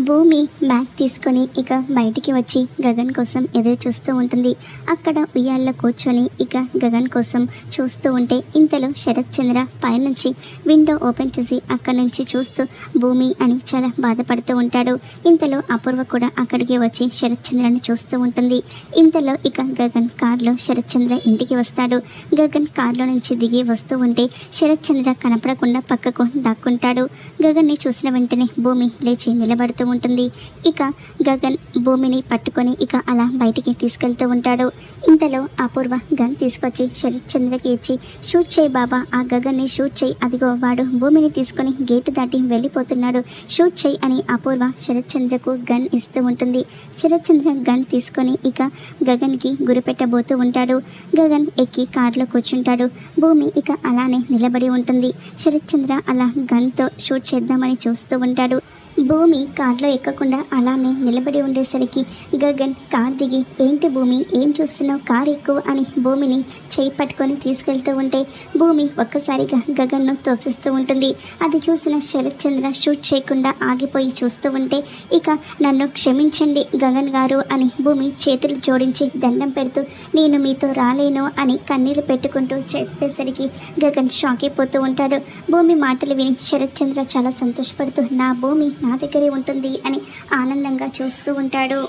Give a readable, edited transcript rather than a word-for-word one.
భూమి బ్యాగ్ తీసుకొని ఇక బయటికి వచ్చి గగన్ కోసం ఎదురు చూస్తూ ఉంటుంది. అక్కడ ఉయ్యాల్లో కూర్చొని ఇక గగన్ కోసం చూస్తూ ఉంటే ఇంతలో శరత్ చంద్ర పైనుంచి విండో ఓపెన్ చేసి అక్కడి నుంచి చూస్తూ భూమి అని చాలా బాధపడుతూ ఉంటాడు. ఇంతలో అపూర్వ కూడా అక్కడికి వచ్చి శరత్ చంద్రని చూస్తూ ఉంటుంది. ఇంతలో ఇక గగన్ కార్లో శరత్ చంద్ర ఇంటికి వస్తాడు. గగన్ కార్లో నుంచి దిగి వస్తూ ఉంటే శరత్ చంద్ర కనపడకుండా పక్కకు దాక్కుంటాడు. గగన్ని చూసిన వెంటనే భూమి లేచి నిలబడుతూ ఉంటుంది. ఇక గగన్ భూమిని పట్టుకొని ఇక అలా బయటికి తీసుకెళ్తూ ఉంటాడు. ఇంతలో అపూర్వ గన్ తీసుకొచ్చి శరత్ చంద్రకి ఇచ్చి, షూట్ చేయి బాబా, ఆ గగన్ని షూట్ చేయి, అదిగో వాడు భూమిని తీసుకొని గేటు దాటి వెళ్ళిపోతున్నాడు, షూట్ చేయి అని అపూర్వ శరత్ చంద్రకు గన్ ఇస్తూ ఉంటుంది. శరత్ చంద్ర గన్ తీసుకొని ఇక గగన్కి గురిపెట్టబోతూ ఉంటాడు. గగన్ ఎక్కి కార్లో కూర్చుంటాడు. భూమి ఇక అలానే నిలబడి ఉంటుంది. శరత్ చంద్ర అలా గన్తో షూట్ చేద్దామని చూస్తూ ఉంటాడు. భూమి కార్లో ఎక్కకుండా అలానే నిలబడి ఉండేసరికి గగన్ కార్ దిగి, ఏంటి భూమి ఏం చూస్తున్నావు, కార్ ఎక్కువ అని భూమిని చేయి పట్టుకొని తీసుకెళ్తూ ఉంటే భూమి ఒక్కసారిగా గగన్ను తోసిస్తూ ఉంటుంది. అది చూసిన శరత్ చంద్ర షూట్ చేయకుండా ఆగిపోయి చూస్తూ ఉంటే ఇక నన్ను క్షమించండి గగన్ గారు అని భూమి చేతులు జోడించి దండం పెడుతూ, నేను మీతో రాలేను అని కన్నీళ్లు పెట్టుకుంటూ చెప్పేసరికి గగన్ షాక్ అయిపోతూ ఉంటాడు. భూమి మాటలు విని శరత్ చంద్ర చాలా సంతోషపడుతూ, నా భూమి నా దగ్గరే ఉంటుంది అని ఆనందంగా చూస్తూ ఉంటాడు.